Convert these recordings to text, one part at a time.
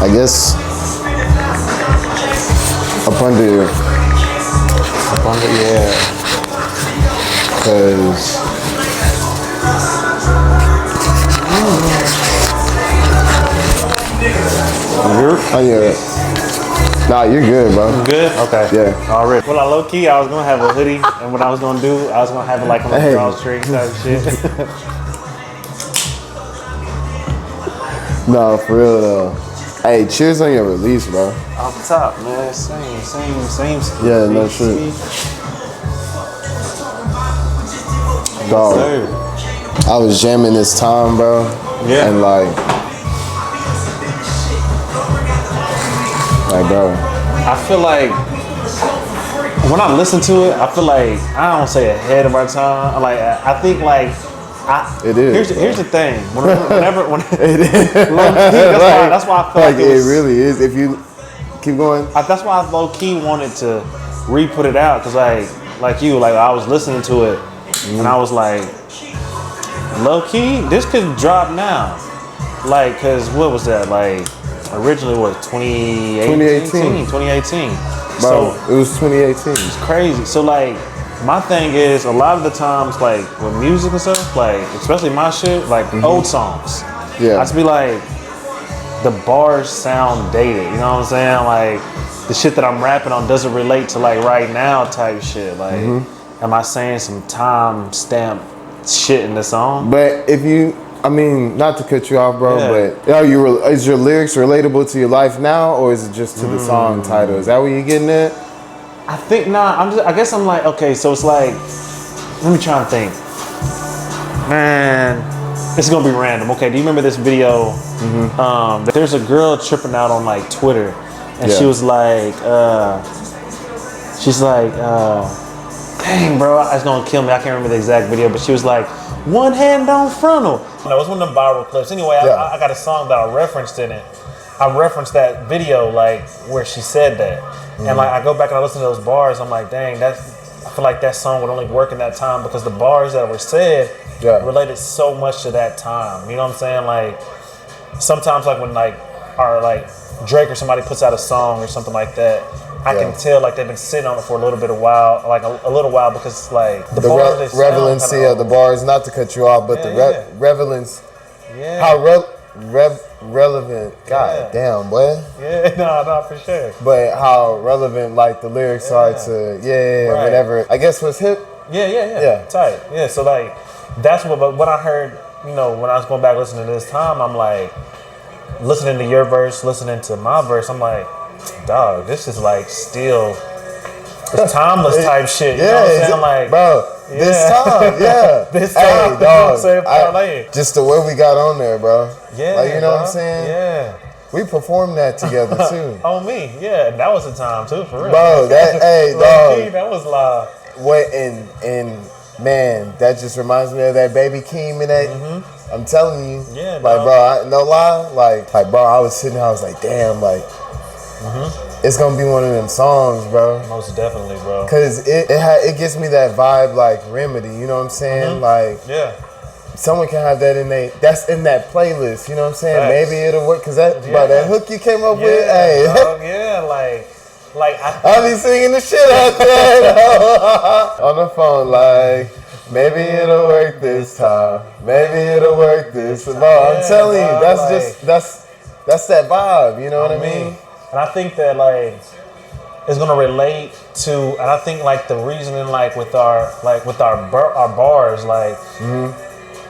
I guess up under, yeah. Cause oh yeah. Nah, you're good, bro. You good? Okay. Yeah. Already. Well, low key, I was gonna have a hoodie, and what I was gonna do, I was gonna have it like on the drawstring type shit. No, for real though. Hey, cheers on your release, bro. Off the top, man. Same. Yeah, no shit. Dog, I was jamming this time, bro. Yeah. And like, bro. I feel like when I listen to it, I feel like I don't say ahead of our time. Like I think like it is. Here's the thing. Whenever it is. That's why I feel like it really is. If you keep going, that's why I low key wanted to re-put it out because like I was listening to it and I was like, low key, this could drop now. Like, cause what was that? Like originally was 2018. Bro, So it was 2018. It's crazy. So like my thing is a lot of the times like with music and stuff, like especially my shit, like old songs. Yeah. I just be like, the bars sound dated, you know what I'm saying? Like the shit that I'm rapping on doesn't relate to like right now type shit. Like am I saying some time stamp shit in the song? But if you, I mean, not to cut you off, bro, but is your lyrics relatable to your life now, or is it just to the song title? Is that what you're getting at? I think I guess I'm like, okay, so it's like, let me try and think. Man, this is gonna be random. Okay, do you remember this video? There's a girl tripping out on like Twitter, and she was like, dang, bro, it's gonna kill me. I can't remember the exact video, but she was like, one hand on frontal. No, it was one of them viral clips. Anyway, I got a song that I referenced in it. I referenced that video, like, where she said that. And, like, I go back and I listen to those bars. I'm like, dang, I feel like that song would only work in that time because the bars that were said related so much to that time. You know what I'm saying? Like, sometimes, like, when, like, Drake or somebody puts out a song or something like that, I can tell like they've been sitting on it for a little bit of while, like a little while, because like the relevancy of the bars. Not to cut you off, but the relevance. Yeah. How relevant? God damn, boy. Yeah, no, for sure. But how relevant like the lyrics are to whatever. I guess was hip. Yeah. Tight. Yeah. So like that's what I heard. You know, when I was going back listening to this time, I'm like listening to your verse, listening to my verse. I'm like, dog, this is like still it's timeless type shit. You know what I'm saying? Like, bro, this time, this time, hey, dog, just the way we got on there, bro. Yeah, like, you know what I'm saying? Yeah, we performed that together too. On me, yeah, that was the time too, for real, bro. Dog, that was live. What and man, that just reminds me of that Baby Keem and that. I'm telling you, like, bro, no lie, like, bro, I was sitting here, I was like, damn, like. It's gonna be one of them songs, bro. Most definitely, bro. Cause it gives me that vibe, like Remedy. You know what I'm saying? Like, someone can have that that's in that playlist. You know what I'm saying? Maybe it'll work. Cause that hook you came up with, hey, like I'll be singing the shit out there on the phone, like. Maybe it'll work this time. Maybe it'll work this time. Bro, I'm telling you, that's that vibe. You know what I mean? And I think that like it's gonna relate to, and I think like the reasoning like with our bars, like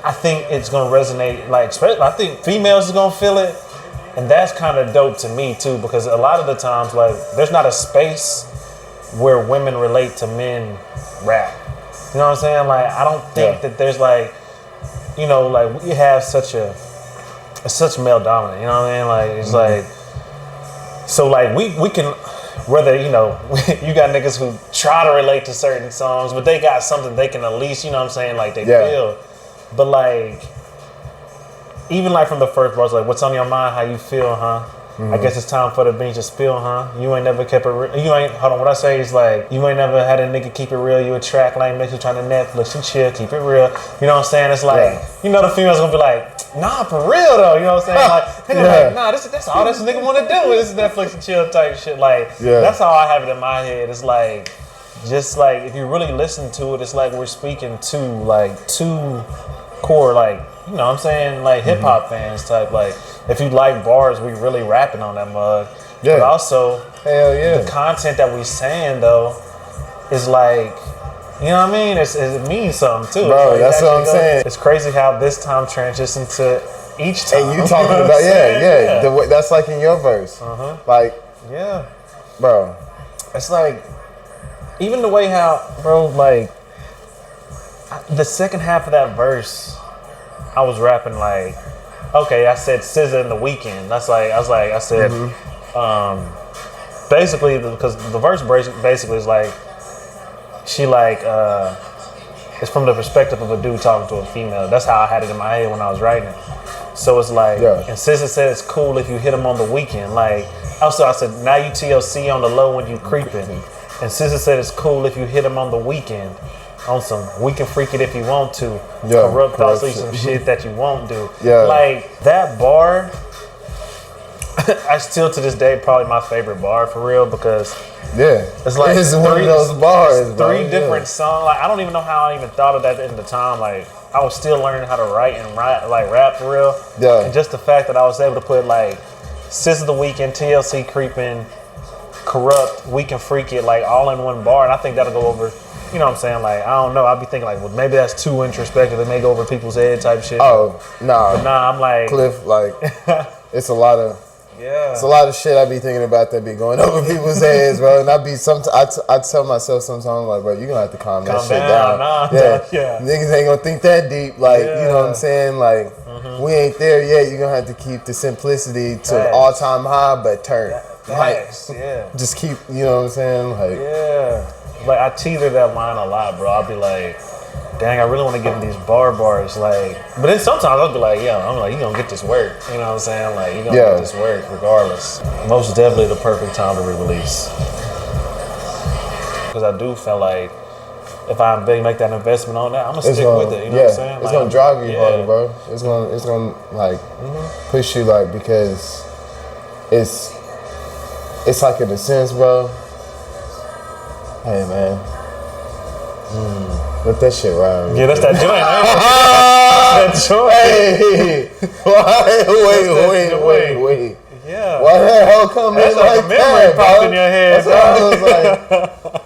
I think it's gonna resonate. Like, especially, I think females is gonna feel it, and that's kind of dope to me too, because a lot of the times like there's not a space where women relate to men rap. You know what I'm saying? Like I don't think that there's like, you know, like we have such male dominant. You know what I mean? Like it's like. So like we can, whether, you know, you got niggas who try to relate to certain songs, but they got something they can at least, you know what I'm saying, like they feel. But like, even like from the first verse, like what's on your mind, how you feel, huh? I guess it's time for the beans to spill, huh? You ain't never kept it real. You ain't, hold on, what I say is like, you ain't never had a nigga keep it real. You a track like niggas trying to Netflix and chill, keep it real. You know what I'm saying? It's like, you know the female's gonna be like, nah, for real though. You know what I'm saying? Like, nigga like, nah, that's all this nigga wanna do is Netflix and chill type shit. Like, that's how I have it in my head. It's like, just like, if you really listen to it, it's like we're speaking to like two core, like, you know what I'm saying, like hip hop fans type. Like, if you like bars, we really rapping on that mug. But also, the content that we saying though is like, you know what I mean? It means something too. Bro, like, that's what I'm saying. It's crazy how this time transitioned to each time. And you talking about that's like in your verse. Like, bro, it's like even the way how, bro, like the second half of that verse, I was rapping like, okay, I said SZA in the Weekend. That's like, I said, basically, because the verse basically is like, she like, it's from the perspective of a dude talking to a female. That's how I had it in my head when I was writing it. So it's like, and SZA said it's cool if you hit him on the weekend. Like, also I said, now you TLC on the low when you creeping. And SZA said it's cool if you hit him on the weekend. On some, we can freak it if you want to. Corrupt thoughts, some shit that you won't do. Like, that bar, I still to this day probably my favorite bar for real, because it's like it's one of those bars. Three different songs. Like, I don't even know how I even thought of that in the time. Like, I was still learning how to write and rap for real. And just the fact that I was able to put like SZA the Weekend, TLC Creeping, Corrupt, We Can Freak It, like all in one bar, and I think that'll go over. You know what I'm saying? Like, I don't know. I'll be thinking like, well, maybe that's too introspective. It may go over people's head type shit. Oh, nah. But nah, I'm like, CLiiff, like, it's a lot of shit I be thinking about that be going over people's heads, bro. And I tell myself sometimes, like, bro, you're gonna have to calm that shit down. Niggas ain't gonna think that deep. Like, you know what I'm saying? Like, we ain't there yet. You're gonna have to keep the simplicity to an all-time high, but turn. Just keep, you know what I'm saying? Like, like, I teeter that line a lot, bro. I'll be like, dang, I really want to get in these bars. Like, but then sometimes I'll be like, I'm like, you gonna get this work. You know what I'm saying? Like, you gonna get this work regardless. Most definitely the perfect time to re-release. Because I do feel like if I make that investment on that, I'm gonna stick with it. You know what I'm saying? It's like, gonna drive you harder, bro. It's gonna like push you, like, because it's like, in a sense, bro. Hey, man. Let that shit ride. Yeah, that's that joint. That's that joint. Wait. Yeah. Why the hell come in like a memory popped in your head, bro. I was like,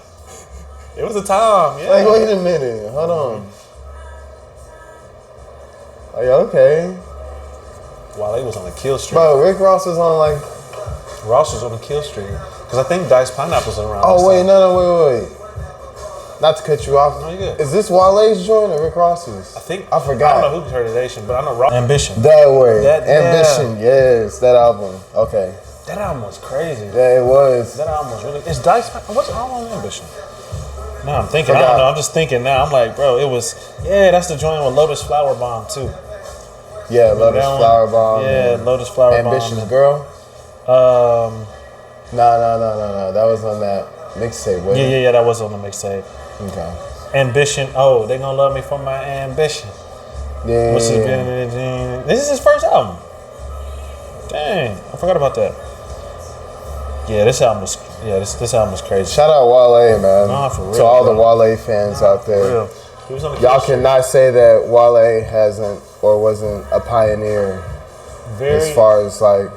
it was a time, Like, wait a minute. Hold on. Are you okay? While he was on the kill streak. Bro, Rick Ross was on like... Ross was on the kill streak. Because I think Dice Pineapple's around. Oh, wait, wait. Not to cut you off. No, you good. Is this Wale's joint or Rick Ross's? I forgot. I don't know who's heard Nation, but I know Ross. Ambition. That way. Ambition, yes. That album. Okay. That album was crazy. Yeah, it was. That album was really... It's Dice... What's the album on Ambition? Now I'm thinking. I don't know. I'm just thinking now. I'm like, bro, it was... Yeah, that's the joint with Lotus Flower Bomb, too. Yeah, Lotus Flower Bomb. Yeah, Lotus Flower Bomb. Ambitious Girl? No. That was on that mixtape, wasn't it? Yeah, that was on the mixtape. Okay. Ambition. Oh, they gonna love me for my ambition. Yeah. This is his first album. Dang, I forgot about that. Yeah, this album was crazy. Shout out Wale, man. Nah, for real, to all the Wale fans out there. He was on the Y'all cannot say that Wale hasn't or wasn't a pioneer as far as like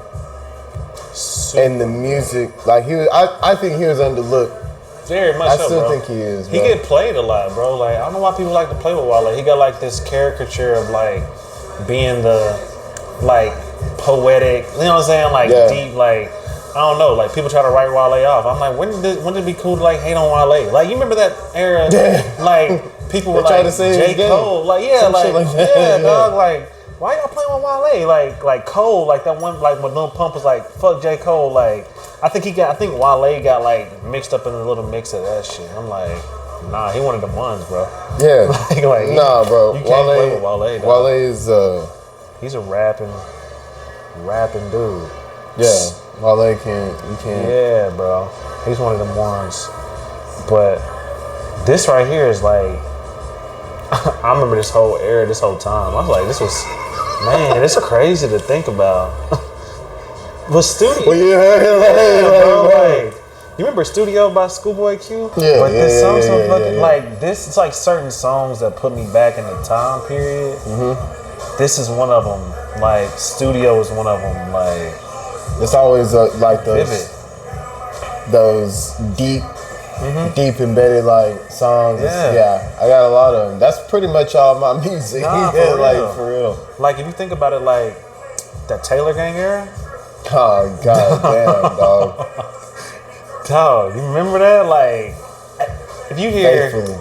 in the music. Like, he was, I think he was underlooked. Very much I so, still bro. think he is, bro. He get played a lot, bro. Like, I don't know why people like to play with Wale. He got like this caricature of like being the like poetic, you know what I'm saying? Like deep, like, I don't know. Like, people try to write Wale off. I'm like, when did it be cool to like hate on Wale? Like, you remember that era? Like, people were like J. Cole, like dog, like, why y'all playing with Wale? Like Cole, like that one, like when Lil Pump was like, fuck J. Cole, like. I think Wale got like mixed up in a little mix of that shit. I'm like, nah, he one of the ones, bro. Yeah. Nah, bro. You can't play with Wale, dog. Wale is he's a rapping dude. Yeah. Wale can't. You can't. Yeah, bro. He's one of them ones. But this right here is like, I remember this whole era, this whole time. I was like, it's crazy to think about. But Studio. Well, yeah, you remember Studio by Schoolboy Q? Yeah, but this song, like this, it's like certain songs that put me back in the time period. Mm-hmm. This is one of them. Like Studio is one of them. Like it's always like those deep embedded like songs. Yeah, I got a lot of them. That's pretty much all my music. Nah, for real. Like if you think about it, like that Taylor Gang era. Oh god damn, dog. Dog, you remember that? Like, if you hear, Faithfully.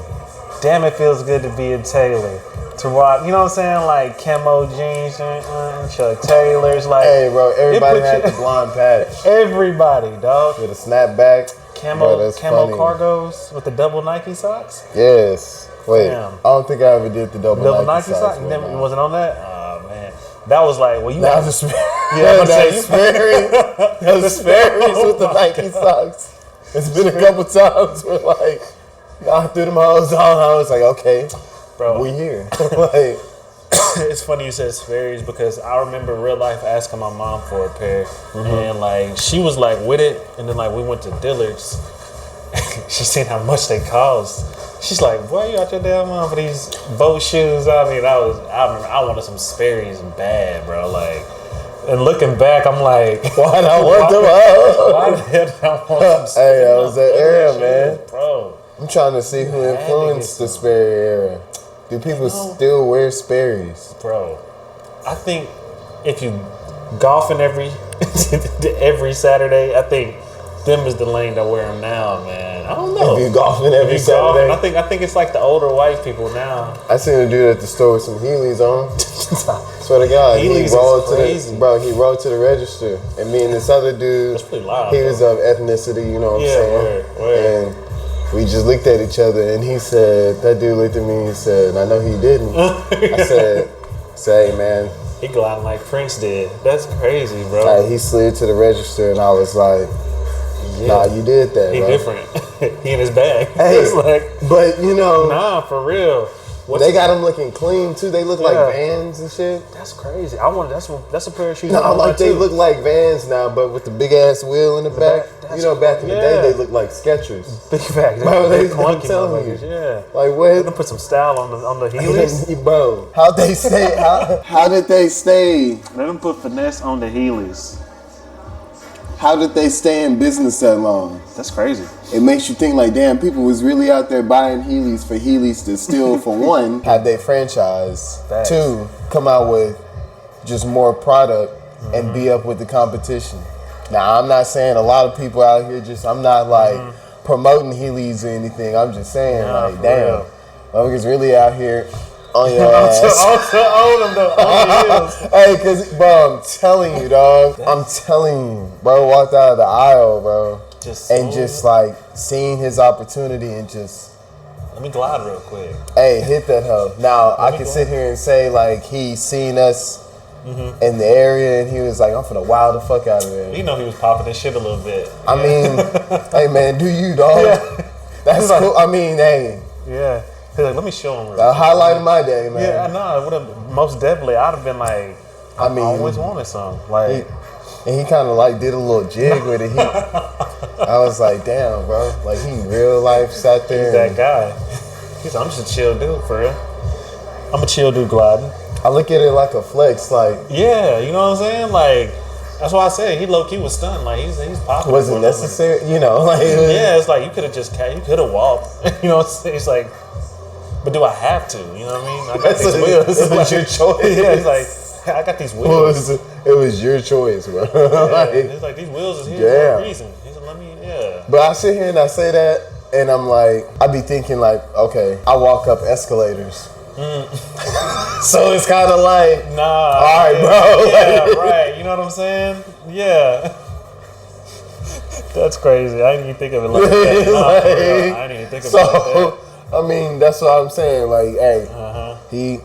damn, it feels good to be a Taylor. To rock, you know what I'm saying? Like, camo jeans and Chuck Taylors. Like, hey, bro, everybody had the blonde patch. Everybody, dog. With a snapback. Camo cargos with the double Nike socks? Yes. Wait, damn. I don't think I ever did the double Nike socks. You wasn't on that? Oh, man. That was like, well, you that was a Sperry. That was Sperry's with the Nike socks. It's been a couple times where like I threw them hoes on. I was like, okay, bro, we here. Like, it's funny you said Sayerz because I remember real life asking my mom for a pair, and like she was like with it, and then like we went to Dillard's. She seen how much they cost. She's like, "Boy, you out your damn mom for these boat shoes?" I mean, I wanted some Sperry's bad, bro. Like. And looking back, I'm like, why did I want them out? Why the hell did I want some Hey, that was that era, man. Bro. I'm trying to see who influenced the Sperry era. Do people still wear Sperry's? Bro, I think if you golfing every Saturday, I think them is the lane that wear them now, man. I don't know. If you golfing every Saturday? I think it's like the older white people now. I seen a dude at the store with some Heelys on. Swear to God, he rolled to the register, and me and this other dude, that's pretty loud, he was of ethnicity, you know what I'm saying? Word. And we just looked at each other, and he said, that dude looked at me and he said, I know he didn't. I said, hey man. He gliding like Prince did. That's crazy, bro. Like, he slid to the register, and I was like, nah, you did that, he bro. Different. He in his bag. Hey, it's like, but you know. Nah, for real. They got them looking clean too. They look like Vans and shit. That's crazy. That's a pair of shoes. No, like they look like Vans now, but with the big ass wheel in the back. You know, back in the day, they look like Skechers. Big facts. Bro, they clunky. telling you. Yeah. Like what? They're gonna put some style on the Heelys. Bro, how they stay? How did they stay? Let them put finesse on the Heelys. How did they stay in business that long? That's crazy. It makes you think like, damn, people was really out there buying Heelys for Heelys to steal for one. Have they franchise. Facts. Two, come out with just more product and be up with the competition. Now, I'm not saying a lot of people out here I'm not like promoting Heelys or anything. I'm just saying like, damn, motherfuckers really out here on your ass. Also own them though, on the heels. Hey, cause bro, I'm telling you, dog. I'm telling you, bro, walked out of the aisle, bro. Just like seeing his opportunity and just. Let me glide real quick. Hey, hit that hoe. Now I can sit here and say like he seen us in the area and he was like, I'm finna wow the fuck out of there. You know he was popping this shit a little bit. I mean, hey man, do you, dog? Yeah. That's cool. I mean, hey. Yeah. He's like, let me show him. The highlight of my day, man. Yeah, I know. It would have most definitely. I'd have been like, I always wanted some. Like, and he kind of like did a little jig with it. I was like, damn, bro. Like he real life sat there. He's that guy. He's like, I'm just a chill dude for real. I'm a chill dude gliding. I look at it like a flex, like. Yeah, you know what I'm saying? Like, that's why I said he low key was stunned. Like he's popping. Was it necessary? You know, like. Yeah, it's like you could have walked. You know what I'm saying? It's like. But do I have to? You know what I mean? I got these wheels. It was your choice. Yeah, it's like, I got these wheels. It was your choice, bro. Yeah, it's like, these wheels is here for a reason. He's like, But I sit here and I say that, and I'm like, I be thinking like, okay, I walk up escalators. So it's kind of like, nah. All right, bro. Yeah, right. You know what I'm saying? Yeah. That's crazy. I didn't even think of it like that. Nah, like, I didn't even think of it like that. I mean, that's what I'm saying. Like, hey,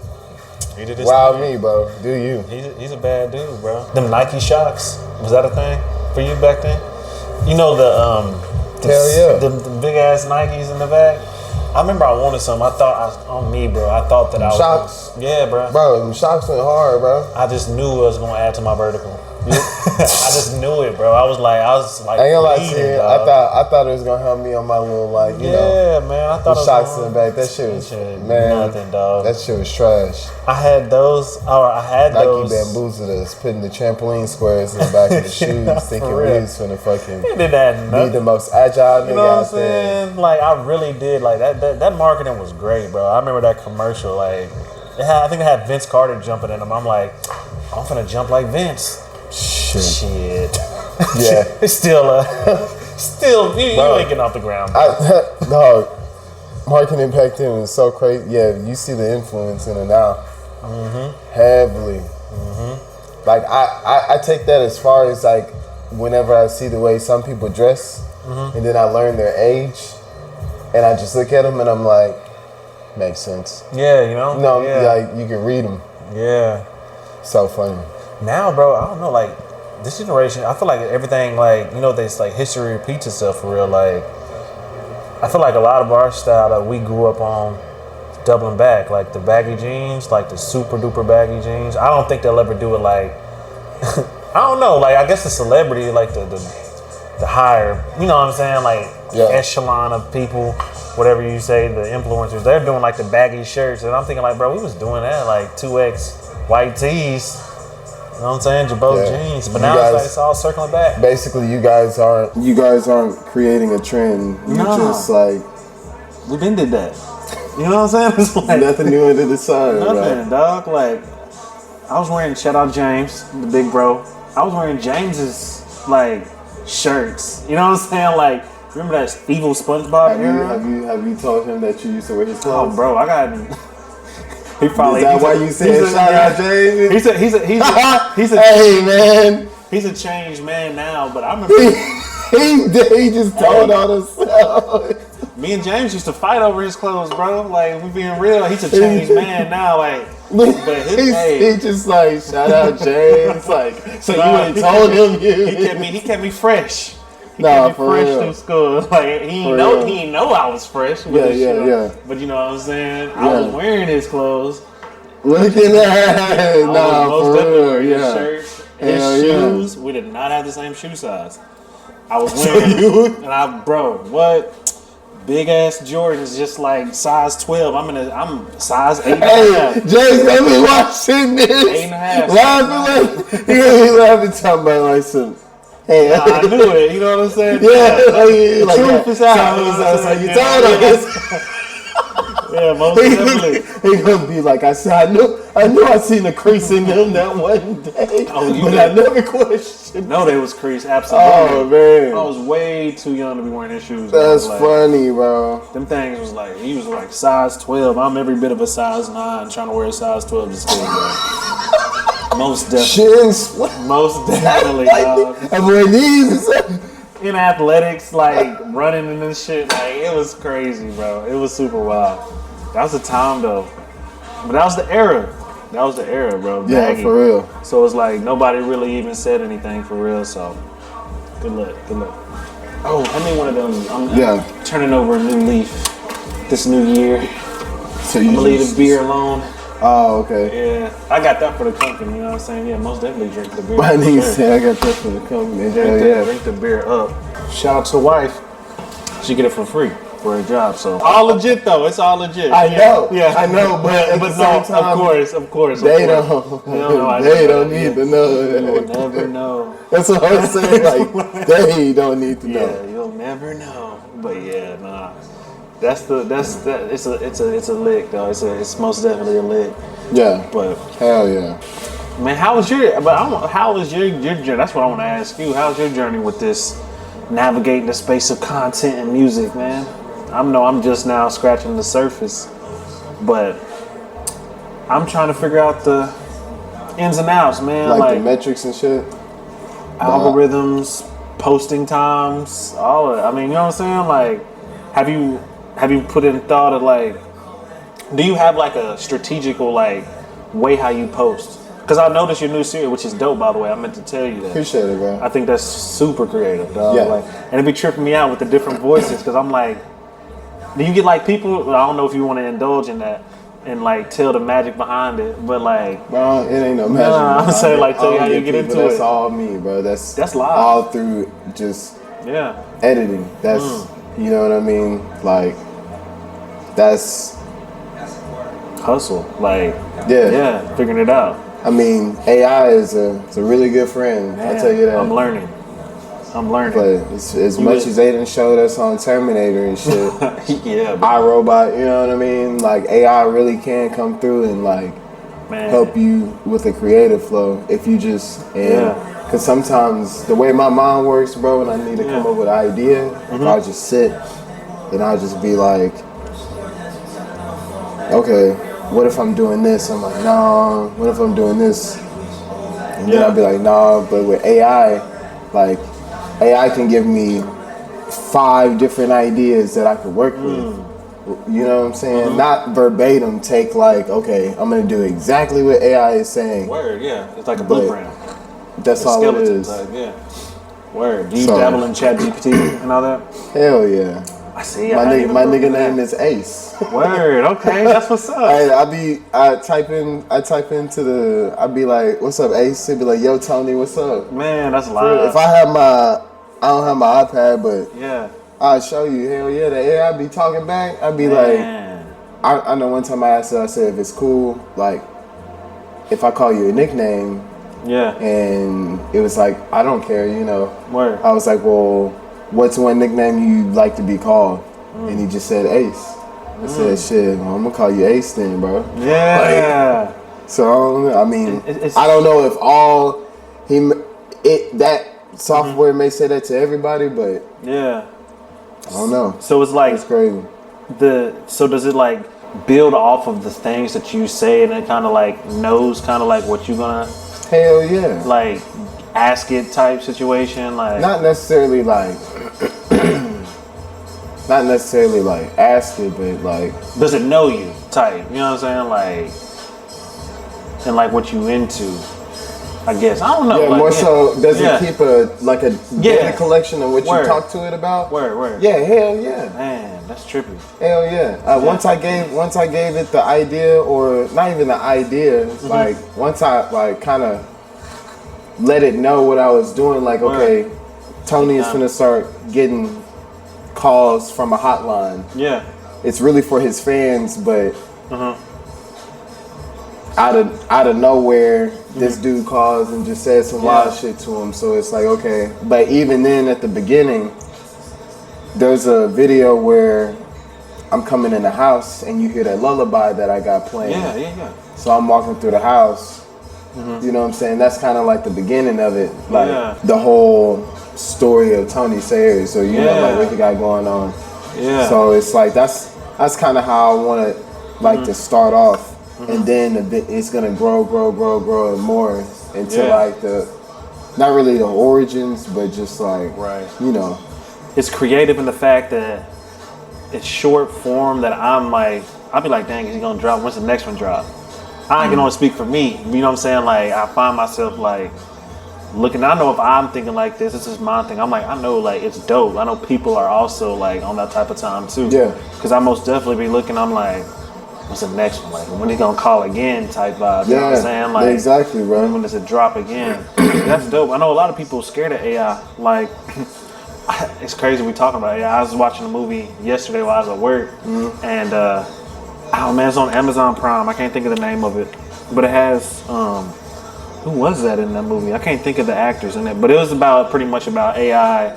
He did his Wow, thing. me, bro. Do you? He's a bad dude, bro. Them Nike Shocks, was that a thing for you back then? You know the big ass Nikes in the back. I remember I wanted some. I thought on me, bro. I thought that Shocks. Yeah, bro. Bro, them shocks went hard, bro. I just knew it was gonna add to my vertical. I just knew it, bro. I was like, I ain't gonna lie to you. I thought it was gonna help me on my little you know. Yeah, man. I thought the shocks in the back. That shit was nothing, dog. That shit was trash. I had those. I had Nike those. bamboozled us, putting the trampoline squares in the back of the shoes, thinking we was finna fucking be the most agile you nigga know what I'm out there. saying? Like I really did. Like that marketing was great, bro. I remember that commercial. Like I think they had Vince Carter jumping in them. I'm like, I'm finna jump like Vince. Shit. Yeah. Still, you ain't getting off the ground. No, marketing back then was so crazy. Yeah, you see the influence in it now. Heavily. Like I take that as far as like whenever I see the way some people dress, and then I learn their age, and I just look at them and I'm like, makes sense. Yeah, you know. No, like you can read them. Yeah. So funny. Now, bro, I don't know, like, this generation, I feel like everything, like, you know, this, like, history repeats itself for real. Like, I feel like a lot of our style that we grew up on doubling back. Like, the baggy jeans, like, the super duper baggy jeans. I don't think they'll ever do it, like, I don't know. Like, I guess the celebrity, like, the higher, you know what I'm saying? Like, echelon of people, whatever you say, the influencers, they're doing, like, the baggy shirts. And I'm thinking, like, bro, we was doing that, like, 2X white tees. You know what I'm saying? Jabot jeans. But now it's all circling back. Basically, you guys aren't creating a trend. Just like we been did that. You know what I'm saying? It's like nothing new under the sun. Nothing, dog. Like I was wearing shout out James, the big bro. I was wearing James's like shirts. You know what I'm saying? Like remember that evil SpongeBob era? Have you told him that you used to wear his clothes? Oh, bro, I got. He probably. Is that why you said shout out James? He's a hey man. He's a changed man now, but I remember he just told on himself. Me and James used to fight over his clothes, bro. Like we being real, he's a changed man now. Like, but he just like shout out James. Like, so you ain't told him He kept me fresh. Nah, for fresh real. Through school. Like he didn't know I was fresh. Yeah. But you know what I'm saying? I was wearing his clothes. Look at that. Nah, for real. Yeah. Shirts, his shoes. We did not have the same shoe size. I was wearing what? Big ass Jordans, just like size 12. I'm size 8. Hey, James, let me watching this. 8.5. Laughing he laughing talking about like some. Hey, I knew it. You know what I'm saying? Yeah, like truth is out. So you told us. Yeah, most definitely. He gonna be like, I said, I knew I seen a crease in them that one day, but I never questioned. No, they was crease, absolutely. Oh man, I was way too young to be wearing his shoes. That's funny, bro. Them things was like, he was like size 12. I'm every bit of a size 9, trying to wear a size 12 to school, bro. Most definitely. Most definitely, dog. I'm wearing these. In athletics, like running and this shit, like it was crazy, bro. It was super wild. That was the time though, but that was the era. That was the era, bro. Yeah, Baggy. for real. So it's like nobody really even said anything for real. So good luck. Oh, I need one of them. I'm turning over a new leaf this new year. So I'm gonna leave the beer alone. Oh, okay. Yeah, I got that for the company. You know what I'm saying? Yeah, most definitely drink the beer. My nigga said I got that for the company. Drink the beer up. Shout out to the wife. She get it for free for her job. So all legit though. It's all legit. I know. Yeah, I know. But at the same time, of course. They don't. They don't need to know. You'll never know. That's what I'm saying. Like they don't need to know. Yeah, you'll never know. But yeah, nah. It's a lick though. It's most definitely a lick. Yeah. But hell yeah. Man, how was your journey? That's what I want to ask you. How's your journey with this navigating the space of content and music, man? I'm just now scratching the surface, but I'm trying to figure out the ins and outs, man. Like the metrics and shit. Algorithms, posting times, all of it. I mean, you know what I'm saying? Like, have you put in thought of like, do you have like a strategical like way how you post. Because I noticed your new series, which is dope, by the way. I meant to tell you that. Appreciate it, bro. I think that's super creative, dog. Yeah. Like, and it be tripping me out with the different voices, because I'm like, do you get like people? I don't know if you want to indulge in that and like tell the magic behind it, but like, bro, it ain't no magic. Nah, I'm saying like tell you how you get into that's it. all me, bro. That's live. all through just editing. That's you know what I mean. Like that's hustle. Like figuring it out. I mean, AI is a really good friend. Man, I tell you that. I'm learning. But as much as they done showed us on Terminator and shit, iRobot, you know what I mean? Like AI really can come through and like help you with a creative flow if you just because sometimes the way my mind works, bro, when I need to come up with an idea, if I just sit and I'll just be like, okay, what if I'm doing this? I'm like, nah. What if I'm doing this? And then I'll be like, nah. But with AI, like, AI can give me 5 different ideas that I could work with. You know what I'm saying? Not verbatim take like, okay, I'm going to do exactly what AI is saying. Word, yeah. It's like a blueprint. That's all it is. Type, Word. Do you dabble in ChatGPT and all that? Hell yeah. I see. My nigga name is Ace. Word. Okay, that's what's up. I type into the. I be like, "What's up, Ace?" He'd be like, "Yo, Tony, what's up?" Man, that's live. If I don't have my iPad, but I'll show you. Hell yeah, the AI be talking back. I'd be like, I know one time I asked her, I said, if it's cool, like, if I call you a nickname, and it was like, I don't care, you know. Word. I was like, well, what's one nickname you like to be called? And he just said Ace. I said, shit, well, I'm gonna call you Ace then, bro. Yeah. Like, so I mean, I don't know if all that software may say that to everybody, but I don't know. So it's like it's crazy. So does it like build off of the things that you say, and it kind of like knows kind of like what you're gonna hell yeah like ask it type situation, like not necessarily like ask it, but like does it know you type, you know what I'm saying, like and like what you into, I guess. I don't know. Yeah, like, more so does it keep a data collection of what you talk to it about? Word. Yeah, hell yeah. Man, that's trippy. Hell yeah. Once I gave it the idea, or not even the idea, like once I like kind of let it know what I was doing, like okay, Tony is gonna start getting calls from a hotline. Yeah. It's really for his fans, but out of nowhere, this dude calls and just says some wild shit to him. So it's like, okay. But even then, at the beginning, there's a video where I'm coming in the house and you hear that lullaby that I got playing. Yeah. So I'm walking through the house. You know what I'm saying? That's kind of like the beginning of it. Like the whole story of Tony Sayerz. So you know like what he got going on. Yeah. So it's like that's kind of how I want to like to start off. And then it's gonna grow and more until like not really the origins, but just like you know, it's creative in the fact that it's short form. That I'll be like, dang, is he gonna drop? When's the next one drop? I can only speak for me. You know what I'm saying? Like I find myself like looking. I know if I'm thinking like this is my thing. I'm like, I know like it's dope. I know people are also like on that type of time too. Yeah. Because I most definitely be looking. I'm like, what's the next one? Like when he gonna call again type vibe. You know what I'm saying? Like exactly, bro. When does it drop again? That's dope. I know a lot of people are scared of AI. Like it's crazy we talking about AI. I was watching a movie yesterday while I was at work, and oh man, it's on Amazon Prime. I can't think of the name of it, but it has who was that in that movie? I can't think of the actors in it, but it was pretty much about AI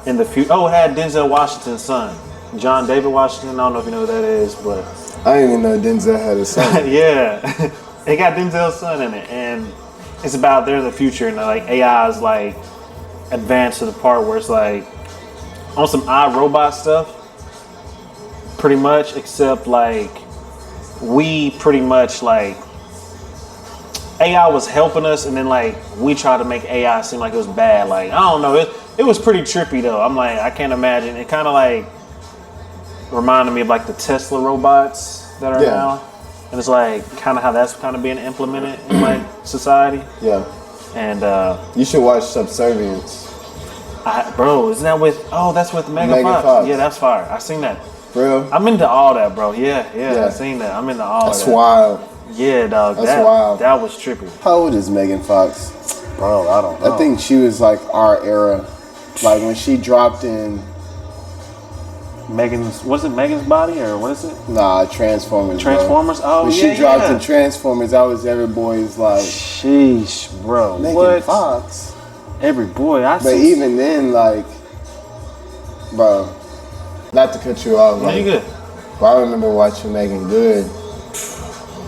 in the future. Oh, it had Denzel Washington's son, John David Washington. I don't know if you know who that is, but I didn't even know Denzel had a son. Yeah, it got Denzel's son in it, and it's about they're in the future, and like AI is like advanced to the part where it's like on some iRobot stuff, pretty much, except like we pretty much like AI was helping us, and then like we tried to make AI seem like it was bad. Like I don't know, it was pretty trippy though. I'm like, I can't imagine. It kind of like reminded me of like the Tesla robots that are now. and it's like kind of how that's kind of being implemented in like society. Yeah. And you should watch Subservience. Bro, isn't that with? Oh, that's with Megan Fox. Yeah, that's fire. I seen that. Bro, I'm into all that, bro. Yeah. I seen that. I'm into all that's of that. Wild. Yeah, dog. That's wild. That was trippy. How old is Megan Fox? Bro, I don't know. I think she was like our era. Like when she dropped in was it Megan's Body or what is it? Nah, Transformers. Transformers? Bro. Oh, when she dropped in Transformers, that was every boy's like, sheesh, bro. Megan Fox. Every boy I see. But even then, like, bro, not to cut you off. Like, you good. But I remember watching Megan Good.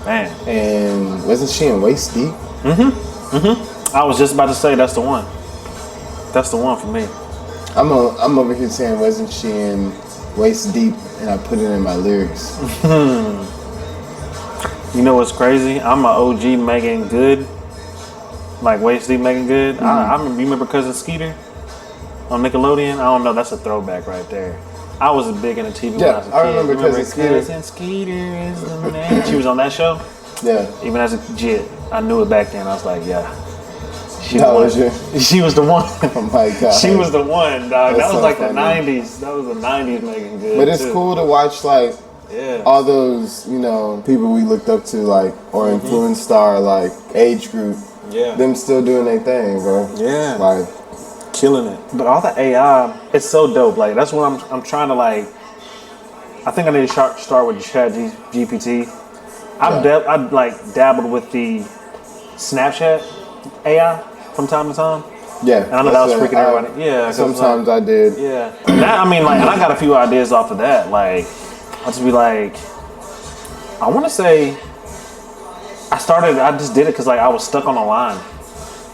Man. And wasn't she in Waist Deep? I was just about to say that's the one. That's the one for me. I'm over here saying wasn't she in Waist Deep, and I put it in my lyrics. You know what's crazy? I'm an OG Megan Good. Like Waist Deep Megan Good. You remember Cousin Skeeter on Nickelodeon? I don't know. That's a throwback right there. I was big into TV when I was a kid. I remember Cousin Skeeter. Cousin Skeeter is the man. She was on that show? Yeah. Even as a kid, I knew it back then. I was like, yeah. She was the one. Oh my God. She was the one, dog. That was so like funny. the 90s. That was the 90s Megan Good. But it's cool to watch like Yeah. all those, you know, people we looked up to, like, or influenced our, like, age group. Yeah. Them still doing their thing, bro. Yeah. Like, killing it. But all the AI, it's so dope. Like, that's what I'm trying to, like, I think I need to start with ChatGPT. I've like dabbled with the Snapchat AI from time to time. Yeah. And I know that was freaking everybody. Yeah. Sometimes I did. Yeah. That, I mean, like, and I got a few ideas off of that. Like, I'll just be like, I want to say, I just did it because, like, I was stuck on a line.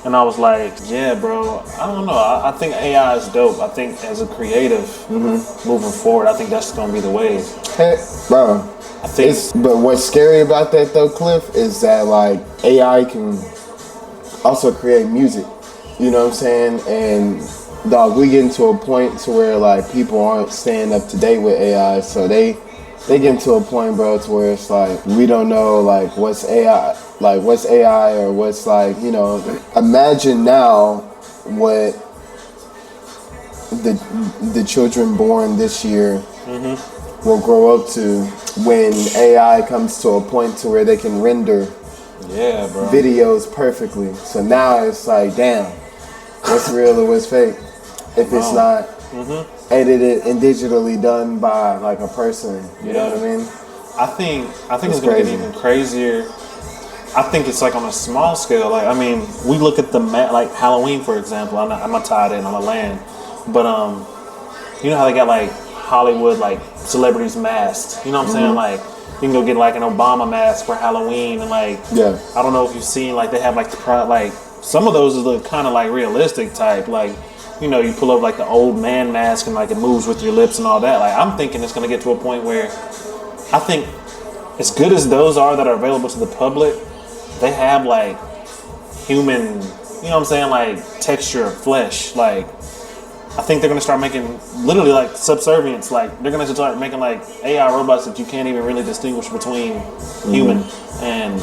And I was like, yeah, bro, I don't know. I think AI is dope. I think as a creative moving forward, I think that's going to be the way. Hey, bro. But what's scary about that, though, CLiiiff, is that, like, AI can also create music. You know what I'm saying? And, dog, we getting to a point to where, like, people aren't staying up to date with AI. So they getting to a point, bro, to where it's like, we don't know, like, what's AI or what's, like, you know, imagine now what the children born this year will grow up to when AI comes to a point to where they can render videos perfectly. So now it's like, damn, what's real or what's fake if it's not edited and digitally done by, like, a person. You know what I mean? I think it's going to get even crazier. I think it's like on a small scale. Like, I mean, we look at like Halloween, for example. I'm not tied in on the land, but you know how they got like Hollywood, like celebrities masked. You know what I'm saying? Like, you can go get like an Obama mask for Halloween, and like, I don't know if you've seen, like, they have like like some of those look kind of like realistic type. Like, you know, you pull up like the old man mask and like it moves with your lips and all that. Like, I'm thinking it's gonna get to a point where I think as good as those are that are available to the public, they have like human, you know what I'm saying, like texture of flesh. Like, I think they're gonna start making literally like subservience. Like, they're gonna start making like AI robots that you can't even really distinguish between human and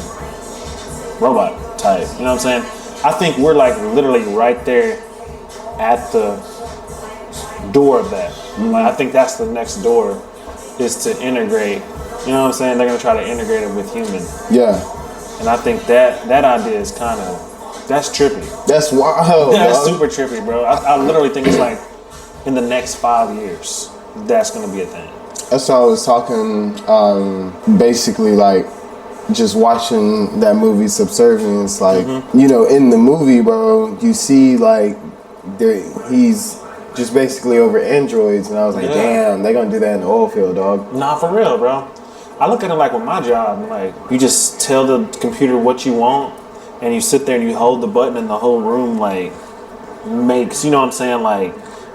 robot type. You know what I'm saying? I think we're like literally right there at the door of that. Like, I think that's the next door, is to integrate. You know what I'm saying? They're gonna try to integrate it with human. Yeah. And I think that idea is kind of, that's trippy. That's wild. That's super trippy, bro. I literally think it's like in the next 5 years, that's gonna be a thing. That's why I was talking. Basically, like, just watching that movie Subservience. Like, you know, in the movie, bro, you see like he's just basically over androids, and I was like, damn, they gonna do that in the oil field, dog. Nah, for real, bro. I look at it like with my job, like, you just tell the computer what you want, and you sit there and you hold the button, and the whole room like makes, you know what I'm saying, like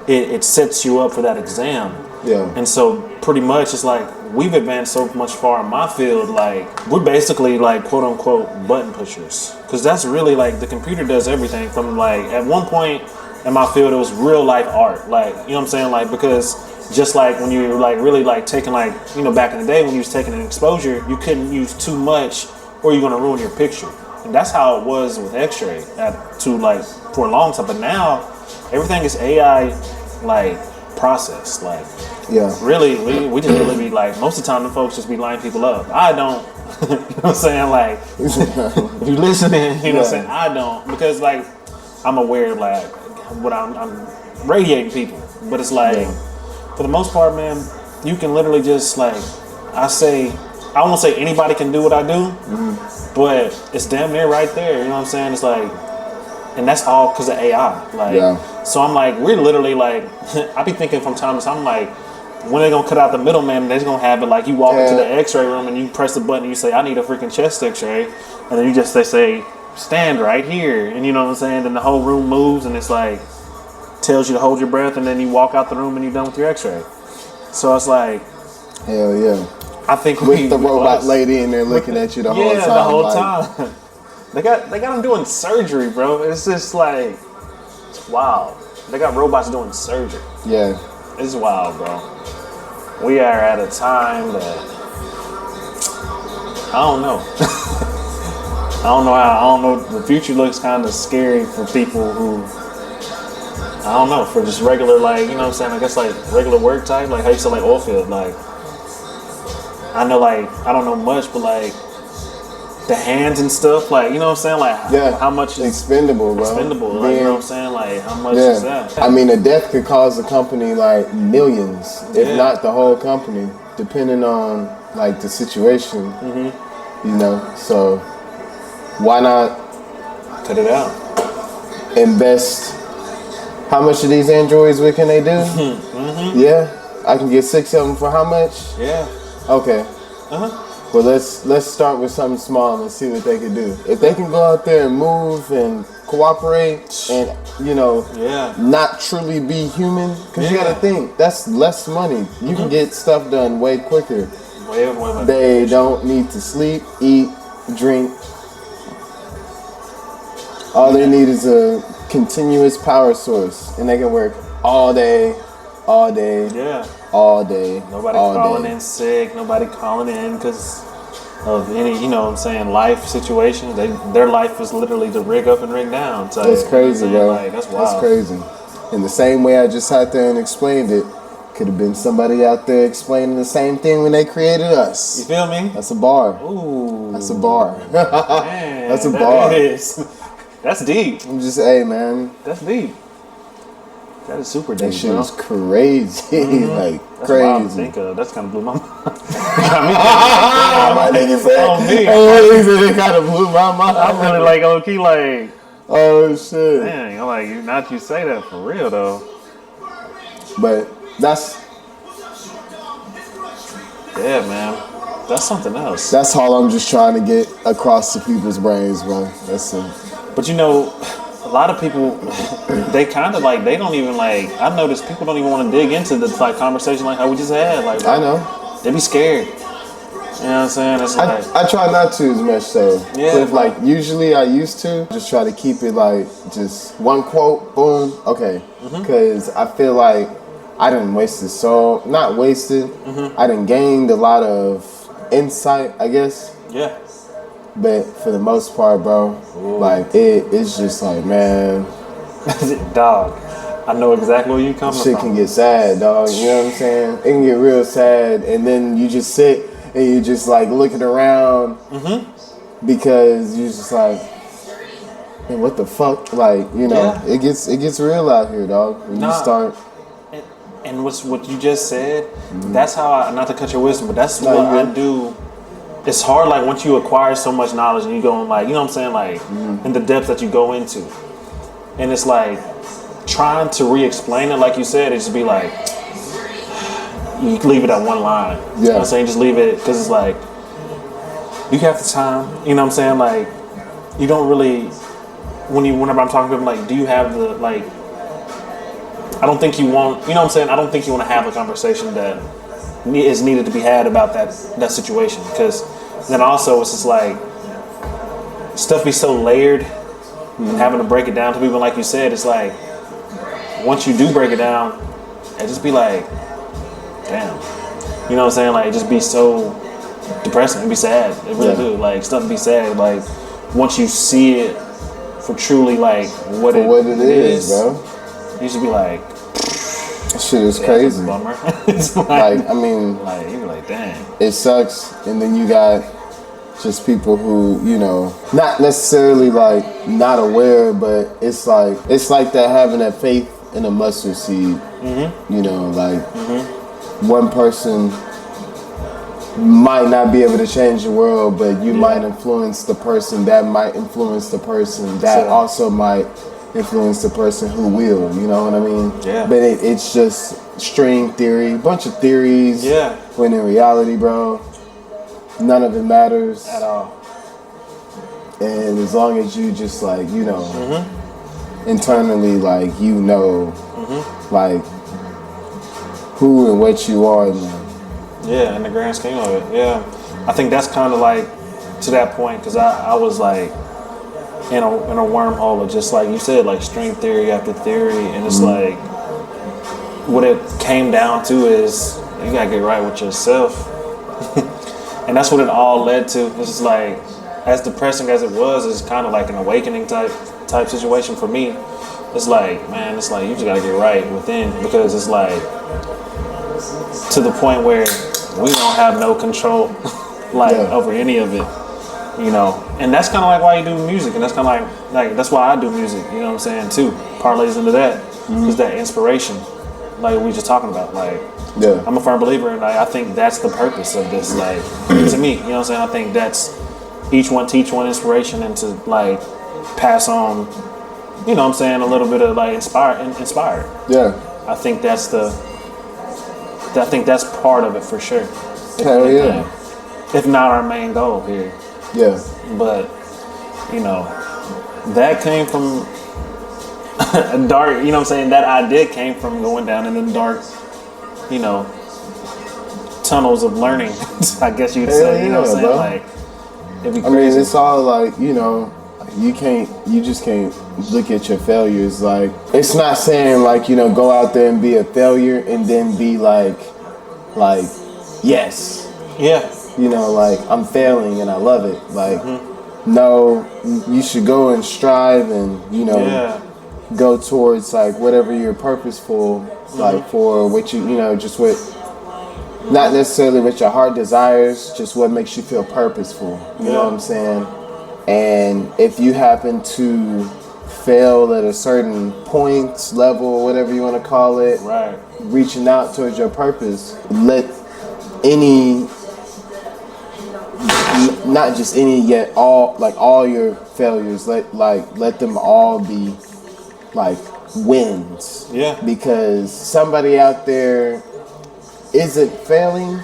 it sets you up for that exam. Yeah. And so pretty much it's like we've advanced so much far in my field, like we're basically like quote unquote button pushers, because that's really like the computer does everything from, like, at one point in my field it was real life art, like, you know what I'm saying, like, because Just like when you're like really like taking like, you know, back in the day when you was taking an exposure, you couldn't use too much or you're gonna ruin your picture. And that's how it was with X-ray for a long time. But now everything is AI like processed. Like really we just really be like, most of the time the folks just be lining people up. I don't you know what I'm saying? Like if you listening, you know what I'm saying? I don't, because like I'm aware of like what I'm radiating people. But it's like for the most part, man, you can literally just like I won't say anybody can do what I do, but it's damn near right there. You know what I'm saying? It's like, and that's all because of AI. Like, so I'm like, we're literally like, I be thinking from time to time, like, when they gonna cut out the middleman, they're gonna have it like you walk into the X-ray room and you press the button and you say, I need a freaking chest X-ray, and then they say, stand right here, and you know what I'm saying? Then the whole room moves and it's like tells you to hold your breath, and then you walk out the room and you're done with your X-ray. So it's like, hell yeah. I think with the robot lady in there looking at you the whole time. Yeah, the whole time. They got them doing surgery, bro. It's just like, it's wild. They got robots doing surgery. Yeah. It's wild, bro. We are at a time that I don't know. I don't know. The future looks kind of scary for people who, I don't know, for just regular, like, you know what I'm saying? I guess like regular work type, like how you say like oil field, like. I know, like, I don't know much, but like the hands and stuff, like, you know what I'm saying? Like, how much is expendable, bro? Expendable, like, you know what I'm saying? Like, how much is that? I mean, a death could cost a company like millions, if not the whole company, depending on like the situation. You know, so why not cut it out? Invest. How much of these androids? What can they do? Yeah, I can get 6 of them for how much? Yeah. Okay. Well, let's start with something small and see what they can do. If they can go out there and move and cooperate and, you know, not truly be human, because you got to think, that's less money. You can get stuff done way quicker. They don't need to sleep, eat, drink. All they need is a continuous power source, and they can work all day. All day. Nobody calling in sick. Nobody calling in because of any, you know what I'm saying, life situation. Their life is literally to rig up and rig down. So, that's crazy, bro. Like, that's wild. That's crazy. In the same way I just sat there and explained it, could have been somebody out there explaining the same thing when they created us. You feel me? That's a bar. Ooh. That's a bar. Man, that's a bar. That's deep. I'm just, hey, man. That's deep. That is super deep, that shit is crazy. Like, that's crazy. Wild to think of. That's kind of blew my mind. My nigga said, it kind of blew my mind. I'm really like, okay, like, oh, shit. Dang, I'm like, now that you say that for real, though. But that's... Yeah, man. That's something else. That's all I'm just trying to get across to people's brains, bro. That's it. But you know... A lot of people, they kind of like, they don't even like, I noticed people don't even want to dig into the like conversation like how we just had. Like, I know. They be scared. You know what I'm saying? It's like, I try not to as much so. Yeah. But like usually I used to just try to keep it like just one quote, boom, okay. Because I feel like I done wasted not wasted, I done gained a lot of insight, I guess. Yeah. But for the most part, bro, like it's just like, man, dog, I know exactly where you coming from. Shit can get sad, dog. You know what I'm saying? It can get real sad, and then you just sit and you just like looking around because you just like, man, what the fuck? Like, you know, it gets real out here, dog. When you start. And what you just said, that's how I, not to cut your wisdom, but that's what I do. It's hard, like, once you acquire so much knowledge and you go, like, you know what I'm saying, like, in the depth that you go into. And it's like, trying to re-explain it, like you said, it just be like, you leave it at one line. You know what I'm saying? Just leave it, because it's like, you have the time, you know what I'm saying? Like, you don't really, whenever I'm talking to them, like, do you have the, like, I don't think you want, you know what I'm saying? I don't think you want to have a conversation that is needed to be had about that situation, because then also it's just like stuff be so layered and having to break it down to people, like you said, it's like once you do break it down, it just be like, damn. You know what I'm saying? Like, it just be so depressing. It'd be sad. It really do. Like, stuff be sad. Like, once you see it for truly, like, what it is, bro. You should be like, that shit is crazy. It's a bummer. It's like, I mean, like, you be like, dang. It sucks. And then you got just people who, you know, not necessarily like not aware, but it's like that having that faith in a mustard seed. You know, like one person might not be able to change the world, but you might influence the person that might influence the person that also might influence the person who will. You know what I mean? Yeah. But it's just string theory, bunch of theories. Yeah. When in reality, bro, none of it matters at all. And as long as you just like, you know, internally, like, you know, like who and what you are now. Yeah, in the grand scheme of it. Yeah. I think that's kind of like to that point, because I was like in a wormhole of just like you said, like string theory after theory, and it's like what it came down to is you gotta get right with yourself. And that's what it all led to. It's just like, as depressing as it was, it's kind of like an awakening type situation for me. It's like, man, it's like you just gotta get right within, because it's like to the point where we don't have no control over any of it, you know. And that's kind of like why you do music, and that's kind of like that's why I do music, you know what I'm saying, too. Parlays into that, is that inspiration, like we just talking about. Like, I'm a firm believer, and I think that's the purpose of this, like, to me, you know what I'm saying. I think that's each one teach one inspiration, and to like pass on, you know what I'm saying, a little bit of like inspired. Yeah. I think that's part of it for sure. Hell yeah. If not our main goal here. Yeah. But, you know, that came from a dark, you know what I'm saying, that idea came from going down in the dark, you know, tunnels of learning, I guess you could say, you know what I'm saying? Bro. Like, it'd be crazy. I mean, it's all like, you know, you just can't look at your failures. Like, it's not saying like, you know, go out there and be a failure and then be like, yes. Yeah. You know, like, I'm failing and I love it. Like, no, you should go and strive and, you know, go towards like whatever you're purposeful, like for what you know, just what, not necessarily what your heart desires, just what makes you feel purposeful. You know what I'm saying? And if you happen to fail at a certain point, level, whatever you want to call it, reaching out towards your purpose, let any, not just any, yet all your failures, let them all be like wins. Yeah. Because somebody out there isn't failing,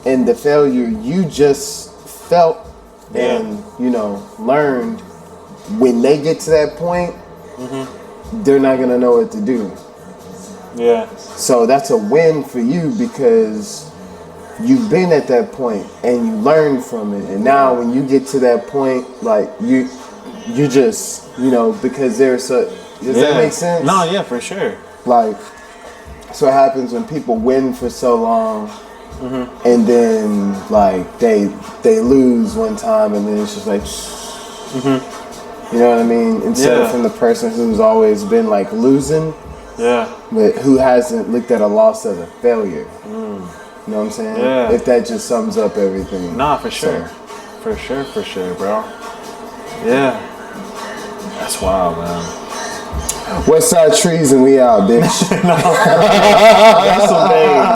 and the failure you just felt and, you know, learned, when they get to that point, they're not gonna know what to do. Yeah. So that's a win for you, because you've been at that point and you learned from it, and now when you get to that point, like you just, you know, because there's a, does that make sense? No, yeah, for sure. Like, so it happens when people win for so long, and then like they lose one time, and then it's just like, you know what I mean? Instead of from the person who's always been like losing, but who hasn't looked at a loss as a failure. You know what I'm saying? Yeah. If that just sums up everything. Nah, for sure. For sure, bro. Yeah. That's wild, man. Westside trees and we out, bitch. That's some days.